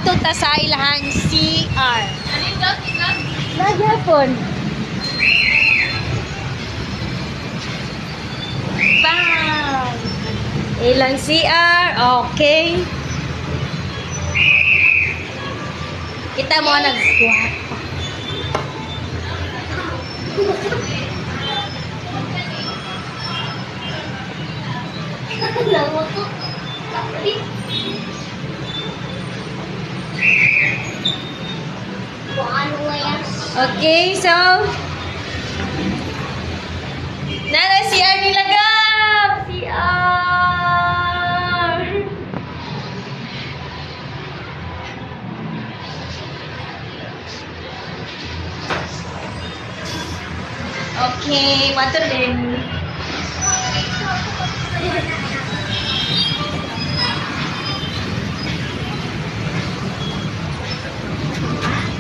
dito ta sa ilahang CR. Nagyapon. Bang! Ilang CR. Okay. Kita mo nagkuha. Okay, so nana CR nilagap. CR. Okay, water din.